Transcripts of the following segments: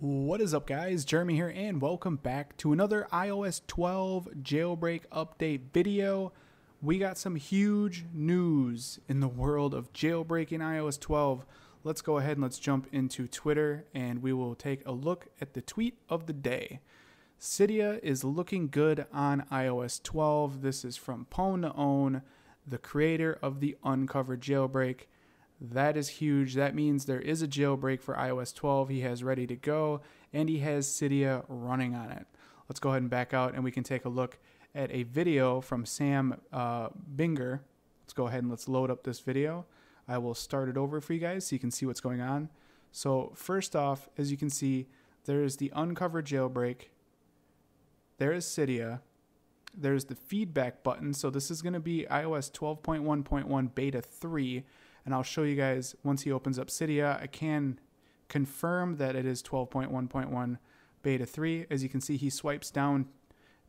What is up, guys? Jeremy here, and welcome back to another iOS 12 jailbreak update video. We got some huge news in the world of jailbreaking iOS 12. Let's go ahead and let's jump into Twitter, and we will take a look at the tweet of the day. CYDIA is looking good on iOS 12. This is from To DOWNGRADE, the creator of the unc0ver jailbreak. That is huge. That means there is a jailbreak for iOS 12 he has ready to go, and he has CYDIA running on it. Let's go ahead and back out, and we can take a look at a video from Sam Binger. Let's go ahead and let's load up this video. I will start it over for you guys so you can see what's going on. So first off, as you can see, there's the unc0ver jailbreak. There is CYDIA. There's the feedback button. So this is going to be iOS 12.1.1 beta 3. And I'll show you guys once he opens up CYDIA. I can confirm that it is 12.1.1 beta 3. As you can see, he swipes down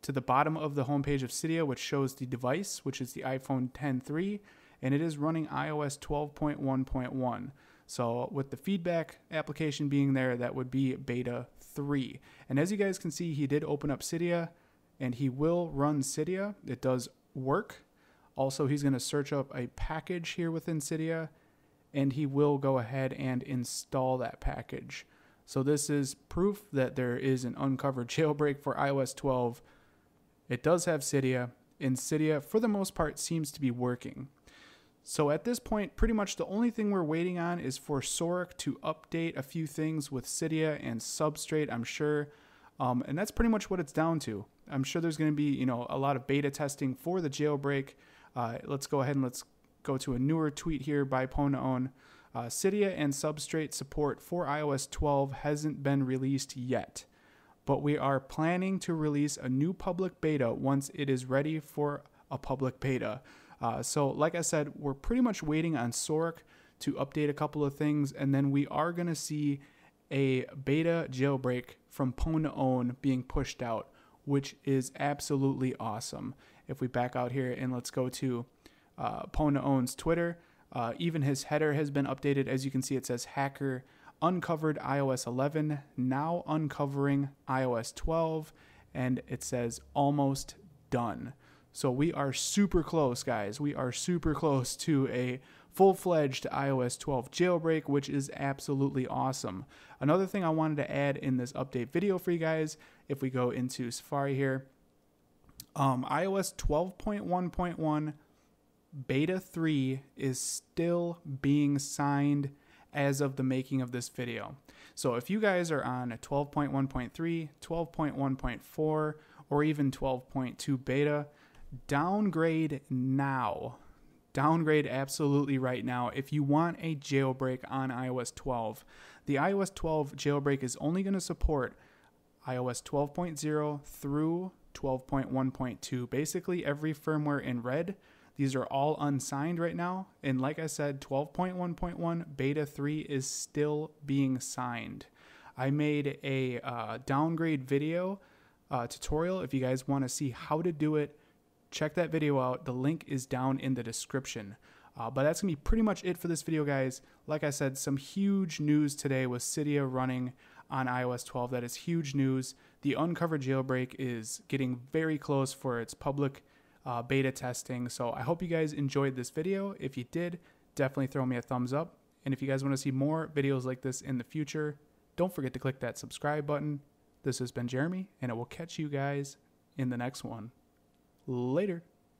to the bottom of the homepage of CYDIA, which shows the device, which is the iPhone X3, and it is running iOS 12.1.1. So with the feedback application being there, that would be beta 3. And as you guys can see, he did open up CYDIA, and he will run CYDIA. It does work. Also, he's going to search up a package here within CYDIA, and he will go ahead and install that package. So this is proof that there is an unc0ver jailbreak for iOS 12. It does have CYDIA, and CYDIA, for the most part, seems to be working. So at this point, pretty much the only thing we're waiting on is for Soric to update a few things with CYDIA and Substrate, I'm sure. And that's pretty much what it's down to. I'm sure there's going to be, a lot of beta testing for the jailbreak. Let's go ahead and let's go to a newer tweet here by To DOWNGRADE. CYDIA and Substrate support for iOS 12 hasn't been released yet, but we are planning to release a new public beta once it is ready for a public beta. So like I said, we're pretty much waiting on Soric to update a couple of things, and then we are going to see a beta jailbreak from To DOWNGRADE being pushed out, which is absolutely awesome. If we back out here and let's go to To DOWNGRADE's Twitter, even his header has been updated. As you can see, it says hacker uncovered iOS 11, now uncovering iOS 12, and it says almost done. So we are super close, guys. We are super close to a full-fledged iOS 12 jailbreak, which is absolutely awesome. Another thing I wanted to add in this update video for you guys, if we go into Safari here, iOS 12.1.1 beta 3 is still being signed as of the making of this video. So if you guys are on a 12.1.3, 12.1.4, or even 12.2 beta, downgrade now. Downgrade absolutely right now if you want a jailbreak on iOS 12. The iOS 12 jailbreak is only going to support iOS 12.0 through 12.1.2. Basically every firmware in red. These are all unsigned right now. And like I said, 12.1.1 beta 3 is still being signed. I made a downgrade video tutorial. If you guys want to see how to do it, check that video out. The link is down in the description. But that's going to be pretty much it for this video, guys. Like I said, some huge news today with CYDIA running on iOS 12. That is huge news. The unc0ver jailbreak is getting very close for its public beta testing. So I hope you guys enjoyed this video. If you did, definitely throw me a thumbs up. And if you guys want to see more videos like this in the future, don't forget to click that subscribe button. This has been Jeremy, and I will catch you guys in the next one. Later.